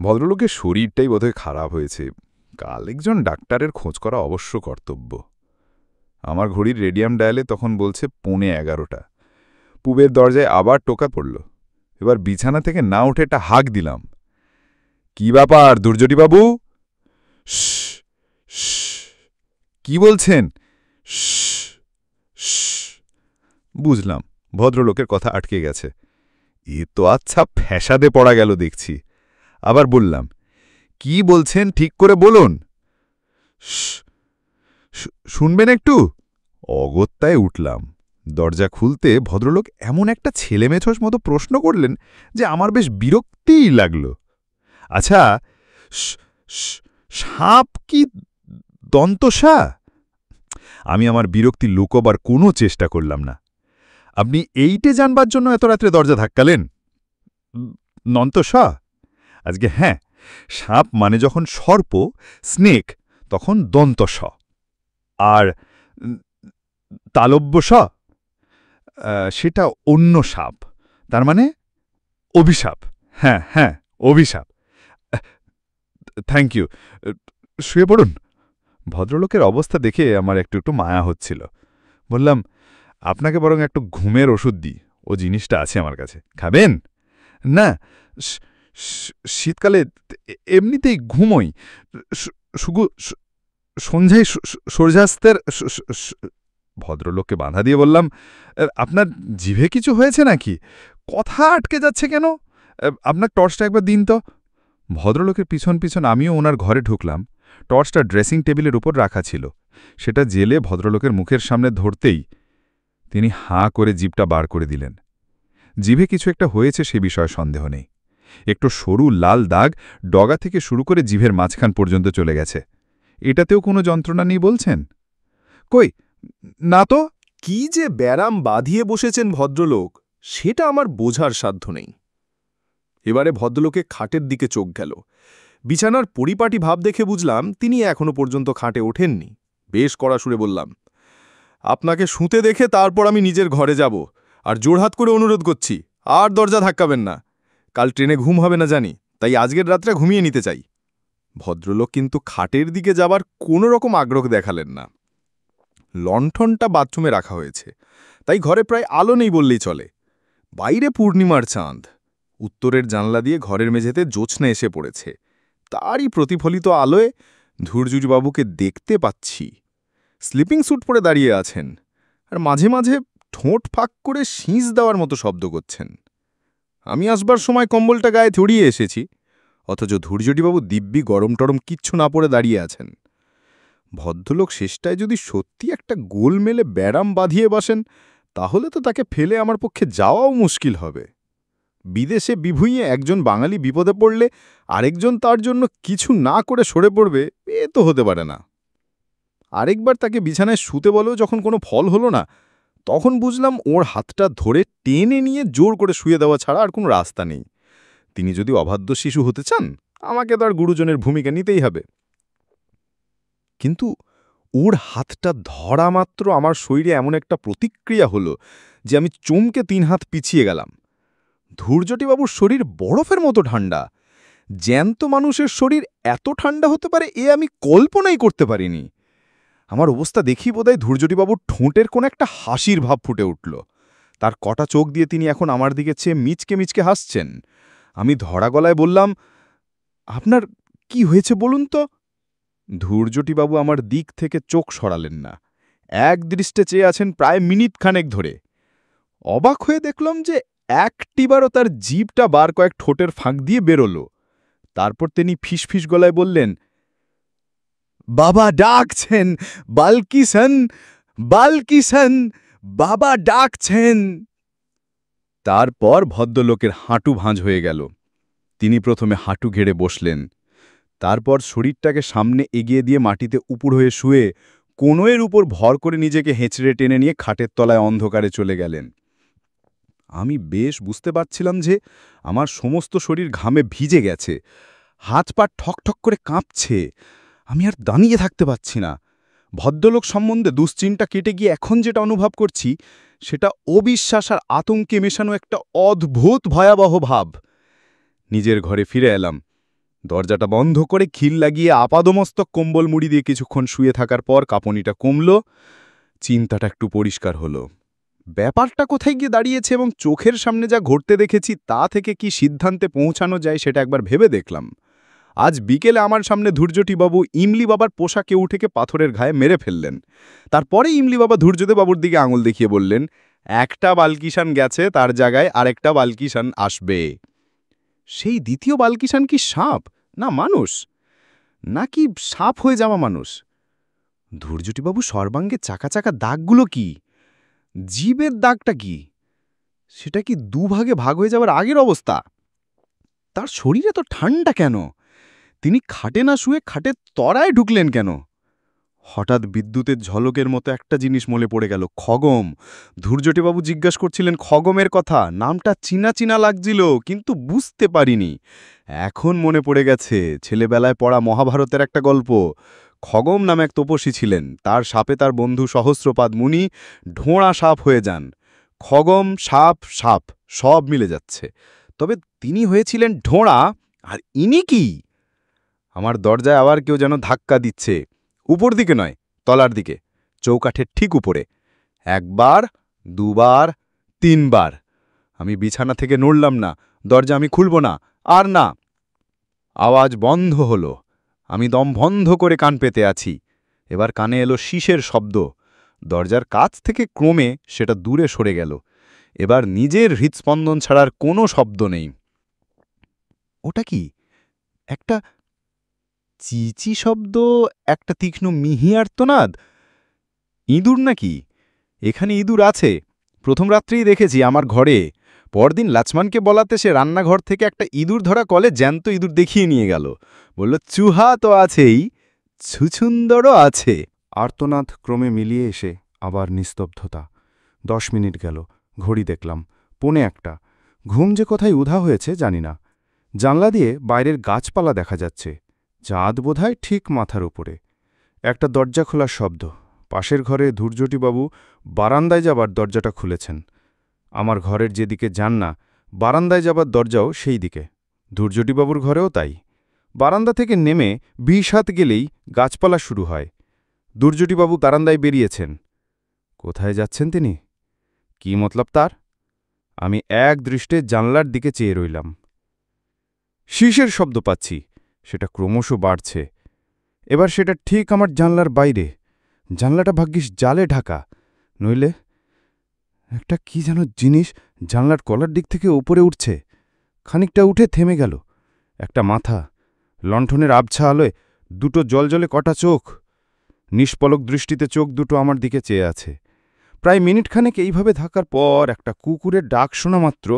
C: ভদ্রলোকের শরীরটাই বোধহয় খারাপ হয়েছে। কাল একজন ডাক্তারের খোঁজ করা অবশ্য কর্তব্য। আমার ঘড়ির রেডিয়াম ডায়ালে তখন বলছে 11:15। পূবের দরজায় আবার টোকা পড়ল। এবার বিছানা থেকে না উঠে একটা হাঁক দিলাম। কি ব্যাপার ধূর্যটিবাবু? কি বলছেন? বুঝলাম, ভদ্রলোকের কথা আটকে গেছে। এ তো আচ্ছা ফ্যাসাদে পড়া গেল দেখছি। আবার বললাম, কি বলছেন ঠিক করে বলুন। শুনবেন একটু? অগত্যায় উঠলাম। দরজা খুলতে ভদ্রলোক এমন একটা ছেলেমেছস মতো প্রশ্ন করলেন যে আমার বেশ বিরক্তিই লাগল। আচ্ছা, সাপ কি দন্তসা? আমি আমার বিরক্তি লুকোবার কোনো চেষ্টা করলাম না। আপনি এইটে জানবার জন্য এত রাত্রে দরজা ধাক্কালেন? দন্তসা? আজকে হ্যাঁ, সাপ মানে যখন সর্প, স্নেক, তখন দন্তস। আর তালব্য সেটা অন্য সাপ, তার মানে অভিশাপ। হ্যাঁ হ্যাঁ, অভিশাপ। থ্যাংক ইউ, শুয়ে পড়ুন। ভদ্রলোকের অবস্থা দেখে আমার একটু একটু মায়া হচ্ছিল। বললাম, আপনাকে বরং একটু ঘুমের ওষুধ দিই, ও জিনিসটা আছে আমার কাছে, খাবেন? না, শীতকালে এমনিতেই ঘুমোই, শুধু সন্ধ্যায় সূর্যাস্তের। ভদ্রলোককে বাধা দিয়ে বললাম, আপনার জিভে কিছু হয়েছে নাকি? কথা আটকে যাচ্ছে কেন? আপনার টর্চটা একবার দিন তো। ভদ্রলোকের পিছন পিছন আমিও ওনার ঘরে ঢুকলাম। টর্চটা ড্রেসিং টেবিলের উপর রাখা ছিল। সেটা জেলে ভদ্রলোকের মুখের সামনে ধরতেই তিনি হাঁ করে জিভটা বার করে দিলেন।
B: জিভে কিছু একটা হয়েছে সে বিষয়ে সন্দেহ নেই। একটু সরু লাল দাগ ডগা থেকে শুরু করে জিভের মাঝখান পর্যন্ত চলে গেছে। এটাতেও কোনো যন্ত্রণা নেই বলছেন? কই, না তো।
F: কি যে ব্যারাম বাঁধিয়ে বসেছেন ভদ্রলোক, সেটা আমার বোঝার সাধ্য নেই। এবারে ভদ্রলোকে খাটের দিকে চোখ গেল। বিছানার পরিপাটি ভাব দেখে বুঝলাম তিনি এখনো পর্যন্ত খাটে ওঠেননি। বেশ কড়া সুরে বললাম, আপনাকে শুতে দেখে তারপর আমি নিজের ঘরে যাব, আর জোড়হাত করে অনুরোধ করছি আর দরজা ধাক্কাবেন না। কাল ট্রেনে ঘুম হবে না জানি, তাই আজকের রাতটা ঘুমিয়ে নিতে চাই। ভদ্রলোক কিন্তু খাটের দিকে যাবার কোনো রকম আগ্রহ দেখালেন না। লণ্ঠনটা বাথরুমে রাখা হয়েছে, তাই ঘরে প্রায় আলো নেই বললেই চলে। বাইরে পূর্ণিমার চাঁদ, উত্তরের জানলা দিয়ে ঘরের মেঝেতে জ্যোৎস্না এসে পড়েছে। তারই প্রতিফলিত আলোয় ধৈর্যবাবুকে দেখতে পাচ্ছি। স্লিপিং স্যুট পরে দাঁড়িয়ে আছেন, আর মাঝে মাঝে ঠোঁট ফাঁক করে শীষ দেওয়ার মতো শব্দ করছেন। আমি আসবার সময় কম্বলটা গায়ে ছড়িয়ে এসেছি, অথচ ধৈর্যবাবু দিব্যি গরম টরম কিচ্ছু না পরে দাঁড়িয়ে আছেন। ভদ্রলোক শেষটায় যদি সত্যি একটা গোল মেলে ব্যারাম বাঁধিয়ে বসেন, তাহলে তো তাকে ফেলে আমার পক্ষে যাওয়াও মুশকিল হবে। বিদেশে বিভুঁইয়ে একজন বাঙালি বিপদে পড়লে আরেকজন তার জন্য কিছু না করে সরে পড়বে, এ তো হতে পারে না। আরেকবার তাকে বিছানায় শুতে বলেও যখন কোনো ফল হলো না, তখন বুঝলাম ওর হাতটা ধরে টেনে নিয়ে জোর করে শুয়ে দেওয়া ছাড়া আর কোনো রাস্তা নেই। তিনি যদি অবাধ্য শিশু হতে চান, আমাকে তো আর গুরুজনের ভূমিকা নিতেই হবে। কিন্তু ওর হাতটা ধরা মাত্র আমার শরীরে এমন একটা প্রতিক্রিয়া হলো যে আমি চমকে 3 হাত পিছিয়ে গেলাম। ধৈর্যবাবুর শরীর বরফের মতো ঠান্ডা। জ্যান্ত মানুষের শরীর এত ঠান্ডা হতে পারে এ আমি কল্পনাই করতে পারিনি। আমার অবস্থা দেখি বোধহয় ধৈর্যবাবুর ঠোঁটের কোন একটা হাসির ভাব ফুটে উঠল। তার কটা চোখ দিয়ে তিনি এখন আমার দিকে চেয়ে মিচকে মিচকে হাসছেন। আমি ধরা গলায় বললাম, আপনার কি হয়েছে বলুন তো? ধৈর্যবাবু আমার দিক থেকে চোখ সরালেন না, এক দৃষ্টে চেয়ে আছেন প্রায় মিনিট খানেক ধরে। অবাক হয়ে দেখলাম যে একটিবারও তার জিভটা বার কয়েক ঠোঁটের ফাঁক দিয়ে বেরোল। তারপর তিনি ফিসফিস গলায় বললেন, বাবা ডাকছেন, বালকিসন, বালকিসন, বাবা ডাকছেন। তারপর ভদ্রলোকের হাঁটু ভাঁজ হয়ে গেল। তিনি প্রথমে হাঁটু ঘেড়ে বসলেন, তারপর শরীরটাকে সামনে এগিয়ে দিয়ে মাটিতে উপুর হয়ে শুয়ে কোণের উপর ভর করে নিজেকে হেঁচড়ে টেনে নিয়ে খাটের তলায় অন্ধকারে চলে গেলেন। আমি বেশ বুঝতে পারছিলাম যে আমার সমস্ত শরীর ঘামে ভিজে গেছে, হাত পা ঠকঠক করে কাঁপছে। আমি আর দাঁড়িয়ে থাকতে পারছি না। ভদ্রলোক সম্বন্ধে দুশ্চিন্তা কেটে গিয়ে এখন যেটা অনুভব করছি, সেটা অবিশ্বাস আর আতঙ্কে মেশানো একটা অদ্ভুত ভয়াবহ ভাব। নিজের ঘরে ফিরে এলাম। দরজাটা বন্ধ করে খিল লাগিয়ে আপাদমস্তক কম্বল মুড়ি দিয়ে কিছুক্ষণ শুয়ে থাকার পর কাঁপুনিটা কমল, চিন্তাটা একটু পরিষ্কার হলো। ব্যাপারটা কোথায় গিয়ে দাঁড়িয়েছে এবং চোখের সামনে যা ঘটতে দেখেছি তা থেকে কি সিদ্ধান্তে পৌঁছানো যায় সেটা একবার ভেবে দেখলাম। আজ বিকেলে আমার সামনে ধৈর্যবাবু ইমলি বাবার পোশাকে উঠেকে পাথরের ঘায়ে মেরে ফেললেন। তারপরে ইমলি বাবা ধৈর্যবাবুর দিকে আঙুল দেখিয়ে বললেন, একটা বালকিসান গেছে, তার জায়গায় আরেকটা বালকিসান আসবে। সেই দ্বিতীয় বালকিসান কি সাপ না মানুষ, নাকি সাপ হয়ে যাওয়া মানুষ? ধৈর্যবাবু সর্বাঙ্গে চাকা চাকা দাগগুলো কি? জীবের দাগটা কি? সেটা কি দুভাগে ভাগ হয়ে যাওয়ার আগের অবস্থা? তার শরীরে তো ঠান্ডা কেন? তিনি খাটে না শুয়ে খাটের তলায় ঢুকলেন কেন? হঠাৎ বিদ্যুতের ঝলকের মতো একটা জিনিস মনে পড়ে গেল, খগম। ধৈর্যবাবু জিজ্ঞাসা করছিলেন খগমের কথা। নামটা চিনা চিনা লাগছিল, কিন্তু বুঝতে পারিনি। এখন মনে পড়ে গেছে, ছেলেবেলায় পড়া মহাভারতের একটা গল্প। খগম নামে এক তপস্বী ছিলেন, তার সাপে তার বন্ধু সহস্রপাদ মুনি ঢোঁড়া সাপ হয়ে যান। খগম, সাপ, সাপ সব মিলে যাচ্ছে, তবে তিনি হয়েছিলেন ঢোঁড়া, আর ইনি কি? আমার দরজায় আবার কেউ যেন ধাক্কা দিচ্ছে, উপর দিকে নয়, তলার দিকে, চৌকাঠের ঠিক উপরে। একবার, দুবার, 3 বার। আমি বিছানা থেকে নড়লাম না, দরজা আমি খুলব না, আর না। আওয়াজ বন্ধ হলো। আমি দম বন্ধ করে কান পেতে আছি। এবার কানে এলো শীষের শব্দ। দরজার কাছ থেকে ক্রমে সেটা দূরে সরে গেল। এবার নিজের হৃৎস্পন্দন ছাড়ার কোনো শব্দ নেই। ওটা কি? একটা চিচি শব্দ, একটা তীক্ষ্ণ মিহি আর্তনাদ। ইঁদুর নাকি? এখানে ইঁদুর আছে। প্রথম রাত্রেই দেখেছি আমার ঘরে।
B: পরদিন লাছমানকে বলাতে সে রান্নাঘর থেকে একটা ইঁদুর ধরা কলে জ্যান্ত ইঁদুর দেখিয়ে নিয়ে গেল। বলল, চুহা তো আছেই, ছুছুন্দরও আছে।
E: আর্তনাদ ক্রমে মিলিয়ে এসে আবার নিস্তব্ধতা। 10 মিনিট গেল, ঘড়ি দেখলাম 1:45। ঘুম যে কোথায় উধা হয়েছে জানি না। জানলা দিয়ে বাইরের গাছপালা দেখা যাচ্ছে। চাঁদ বোধহয় ঠিক মাথার উপরে। একটা দরজা খোলার শব্দ। পাশের ঘরে ধূর্যটিবাবু বারান্দায় যাবার দরজাটা খুলেছেন। আমার ঘরের যেদিকে যান না, বারান্দায় যাবার দরজাও সেই দিকে। ধূর্যটিবাবুর ঘরেও তাই। বারান্দা থেকে নেমে 20 হাত গেলেই গাছপালা শুরু হয়। ধূর্যটিবাবু বারান্দায় বেরিয়েছেন। কোথায় যাচ্ছেন তিনি? কি মতলব তার? আমি এক দৃষ্টে জানলার দিকে চেয়ে রইলাম। শীষের শব্দ পাচ্ছি, সেটা ক্রমশ বাড়ছে। এবার সেটা ঠিক আমার জানলার বাইরে। জানলাটা ভাগ্যিস জালে ঢাকা, নইলে একটা কি যেন জিনিস জানলার কলার দিক থেকে উপরে উঠছে। খানিকটা উঠে থেমে গেল। একটা মাথা, লণ্ঠনের আবছা আলোয় দুটো জলজলে কটা চোখ। নিষ্পলক দৃষ্টিতে চোখ দুটো আমার দিকে চেয়ে আছে। প্রায় মিনিটখানেক এইভাবে থাকার পর একটা কুকুরের ডাক শোনা মাত্র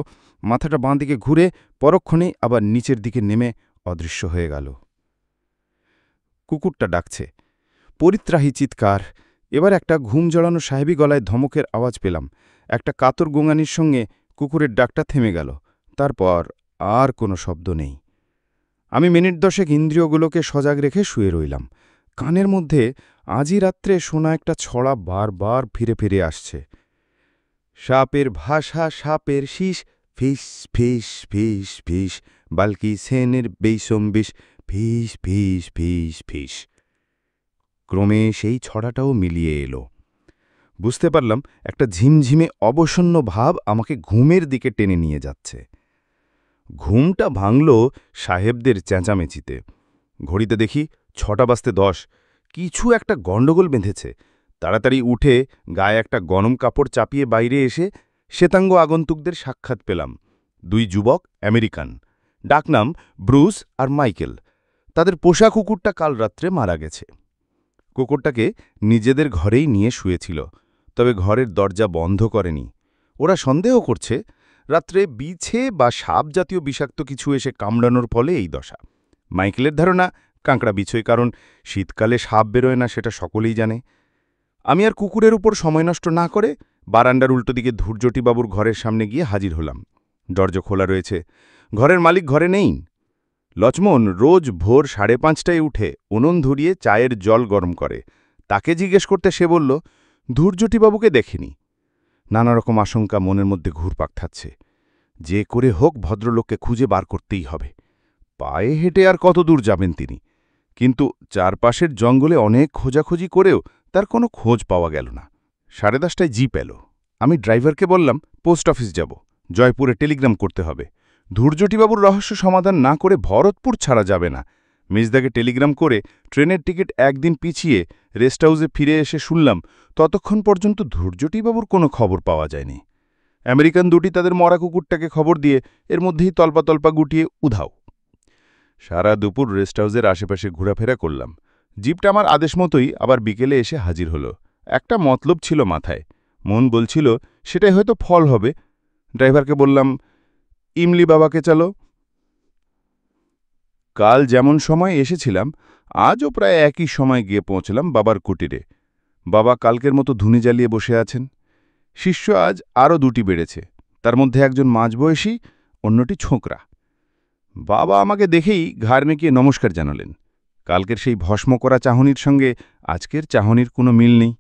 E: মাথাটা বাঁ দিকে ঘুরে পরক্ষণেই আবার নিচের দিকে নেমে অদৃশ্য হয়ে গেল। কুকুরটা ডাকছে, পরিত্রাহী চিৎকার। এবার একটা ঘুম জড়ানো সাহেবী গলায় ধমকের আওয়াজ পেলাম। একটা কাতর গোঙানির সঙ্গে কুকুরের ডাকটা থেমে গেল। তারপর আর কোনো শব্দ নেই। আমি মিনিট 10 ইন্দ্রিয়গুলোকে সজাগ রেখে শুয়ে রইলাম। কানের মধ্যে আজই রাত্রে শোনা একটা ছড়া বারবার ফিরে ফিরে আসছে। সাপের ভাষা সাপের শীষ, ফিস ফিস ফিস ফিস, বালকি সেনের বেসম্বিস, ফিস ফিস ফিস ফিস। ক্রমে সেই ছড়াটাও মিলিয়ে এলো। বুঝতে পারলাম একটা ঝিমঝিমে অবসন্ন ভাব আমাকে ঘুমের দিকে টেনে নিয়ে যাচ্ছে। ঘুমটা ভাঙল সাহেবদের চেঁচামেচিতে। ঘড়িতে দেখি 6:10। কিছু একটা গণ্ডগোল বেঁধেছে। তাড়াতাড়ি উঠে গায়ে একটা গরম কাপড় চাপিয়ে বাইরে এসে শ্বেতাঙ্গ আগন্তুকদের সাক্ষাৎ পেলাম। 2 যুবক, আমেরিকান। ডাকনাম ব্রুস আর মাইকেল। তাদের পোষা কুকুরটা কাল রাত্রে মারা গেছে। কুকুরটাকে নিজেদের ঘরেই নিয়ে শুয়েছিল, তবে ঘরের দরজা বন্ধ করেনি। ওরা সন্দেহ করছে রাত্রে বিছে বা সাপ জাতীয় বিষাক্ত কিছু এসে কামড়ানোর ফলে এই দশা। মাইকেলের ধারণা কাঁকড়া বিছই, কারণ শীতকালে সাপ বেরোয় না, সেটা সকলেই জানে। আমি আর কুকুরের উপর সময় নষ্ট না করে বারান্দার উল্টো দিকে ধূর্যটিবাবুর ঘরের সামনে গিয়ে হাজির হলাম। দরজা খোলা রয়েছে। ঘরের মালিক ঘরে নেই। লক্ষ্মণ রোজ ভোর 5:30টায় উঠে উনুন ধরিয়ে চায়ের জল গরম করে। তাকে জিজ্ঞেস করতে সে বলল, ধূর্যটিবাবুকে দেখেনি। নানা রকম আশঙ্কা মনের মধ্যে ঘুরপাক খাচ্ছে। যে করে হোক ভদ্রলোককে খুঁজে বার করতেই হবে। পায়ে হেঁটে আর কত দূর যাবেন তিনি? কিন্তু চারপাশের জঙ্গলে অনেক খোঁজাখুঁজি করেও তার কোনো খোঁজ পাওয়া গেল না। 10:30টায় জিপ এলো। আমি ড্রাইভারকে বললাম, পোস্ট অফিস যাব, জয়পুরে টেলিগ্রাম করতে হবে। ধূর্যটিবাবুর রহস্য সমাধান না করে ভরতপুর ছাড়া যাবে না। মিজদাকে টেলিগ্রাম করে ট্রেনের টিকিট একদিন পিছিয়ে রেস্ট হাউসে ফিরে এসে শুনলাম ততক্ষণ পর্যন্ত ধূর্যটিবাবুর কোনো খবর পাওয়া যায়নি। আমেরিকান দুটি তাদের মরা কুকুরটাকে খবর দিয়ে এর মধ্যেই তল্পা গুটিয়ে উধাও। সারা দুপুর রেস্ট হাউসের আশেপাশে ঘোরাফেরা করলাম। জিপটা আমার আদেশ মতোই আবার বিকেলে এসে হাজির হলো। একটা মতলব ছিল মাথায়, মন বলছিল সেটাই হয়তো ফল হবে। ড্রাইভারকে বললাম, ইমলি বাবাকে চলো। কাল যেমন সময় এসেছিলাম আজও প্রায় একই সময় গিয়ে পৌঁছলাম বাবার কুটিরে। বাবা কালকের মতো ধুনি জ্বালিয়ে বসে আছেন। শিষ্য আজ আরও 2টি বেড়েছে, তার মধ্যে একজন মাঝবয়সী, অন্যটি ছোকরা। বাবা আমাকে দেখেই ঘাড় মেকিয়ে নমস্কার জানালেন। কালকের সেই ভস্ম করা চাহনির সঙ্গে আজকের চাহনির কোনো মিল নেই।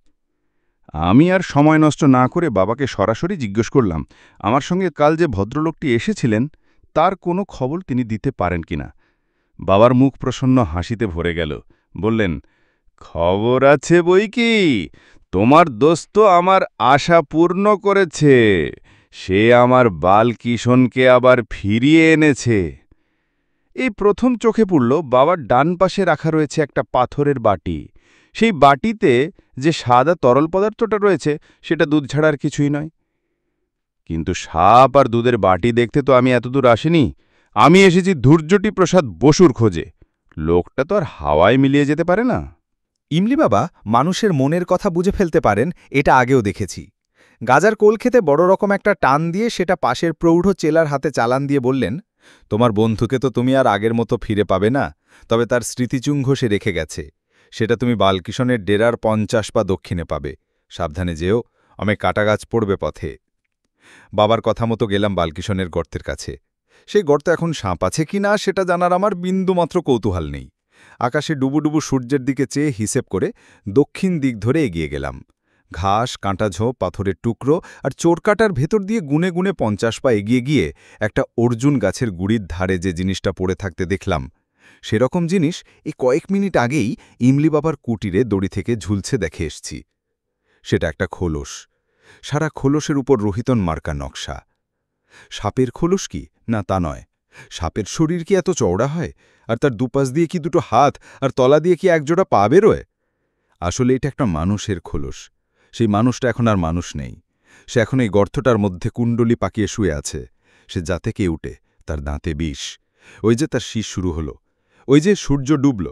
E: আমি আর সময় নষ্ট না করে বাবাকে সরাসরি জিজ্ঞেস করলাম আমার সঙ্গে কাল যে ভদ্রলোকটি এসেছিলেন তার কোনো খবর তিনি দিতে পারেন কিনা। বাবার মুখ প্রসন্ন হাসিতে ভরে গেল। বললেন, খবর আছে বই কি, তোমার দোস্ত আমার আশা পূর্ণ করেছে। সে আমার বালকিশনকে আবার ফিরিয়ে এনেছে। এই প্রথম চোখে পড়ল বাবার ডান পাশে রাখা রয়েছে একটা পাথরের বাটি। সেই বাটিতে যে সাদা তরল পদার্থটা রয়েছে সেটা দুধ ছাড়া আর কিছুই নয়। কিন্তু সাপ আর দুধের বাটি দেখতে তো আমি এতদূর আসিনি। আমি এসেছি ধূর্যটি প্রসাদ বসুর খোঁজে। লোকটা তো আর হাওয়ায় মিলিয়ে যেতে পারে না।
G: ইমলি বাবা মানুষের মনের কথা বুঝে ফেলতে পারেন, এটা আগেও দেখেছি। গাজার কোল খেতে বড় রকম একটা টান দিয়ে সেটা পাশের প্রৌঢ় চেলার হাতে চালান দিয়ে বললেন, তোমার বন্ধুকে তো তুমি আর আগের মতো ফিরে পাবে না, তবে তার স্মৃতিচুঙ্ঘ সে রেখে গেছে। সেটা তুমি বালকিশনের ডেরার 50 পা দক্ষিণে পাবে। সাবধানে যেও, অনেক কাটাগাছ পড়বে পথে। বাবার কথা মতো গেলাম বালকিশনের গর্তের কাছে। সেই গর্তে এখন সাপ আছে কি না সেটা জানার আমার বিন্দুমাত্র কৌতূহল নেই। আকাশে ডুবুডুবু সূর্যের দিকে চেয়ে হিসেব করে দক্ষিণ দিক ধরে এগিয়ে গেলাম। ঘাস, কাঁটাঝোপ, পাথরের টুকরো আর চোরকাটার ভেতর দিয়ে গুনে গুনে 50 পা এগিয়ে গিয়ে একটা অর্জুন গাছের গুড়ির ধারে যে জিনিসটা পড়ে থাকতে দেখলাম, সেরকম জিনিস এই কয়েক মিনিট আগেই ইমলি বাবার কুটিরে দড়ি থেকে ঝুলছে দেখে এসছি। সেটা একটা খোলস। সারা খোলসের উপর রোহিতন মার্কা নকশা। সাপের খোলস কি? না, তা নয়। সাপের শরীর কি এত চওড়া হয়? আর তার দুপাশ দিয়ে কি দুটো হাত আর তলা দিয়ে কি একজোড়া পা বেরোয়? আসলে এটা একটা মানুষের খোলস। সেই মানুষটা এখন আর মানুষ নেই। সে এখন এই গর্তটার মধ্যে কুণ্ডলি পাকিয়ে শুয়ে আছে। সে যা থেকে উঠে, তার দাঁতে বিষ। ওই যে তার শীষ শুরু হলো, ওই যে সূর্য ডুবল,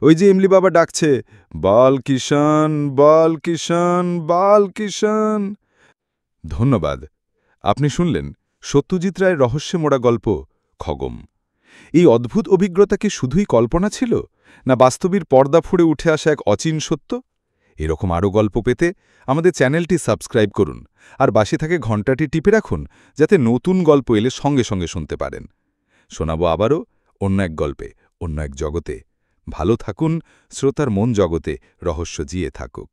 G: ওই যে ইমলি বাবা ডাকছে, বালকিশন, বালকিশন, বালকিশন। ধন্যবাদ। আপনি শুনলেন সত্যজিৎ রায়ের রহস্যে মোড়া গল্প খগম। এই অদ্ভুত অভিজ্ঞতা কি শুধুই কল্পনা ছিল, না বাস্তবিক পর্দা ফুঁড়ে উঠে আসা এক অচিন সত্য? এরকম আরও গল্প পেতে আমাদের চ্যানেলটি সাবস্ক্রাইব করুন আর বাসে থাকে ঘণ্টাটি টিপে রাখুন, যাতে নতুন গল্প এলে সঙ্গে সঙ্গে শুনতে পারেন। শোনাবো আবারও অন্য এক গল্পে, অন্য এক জগতে। ভালো থাকুন, শ্রোতার মন জগতে রহস্য জিয়ে থাকুক।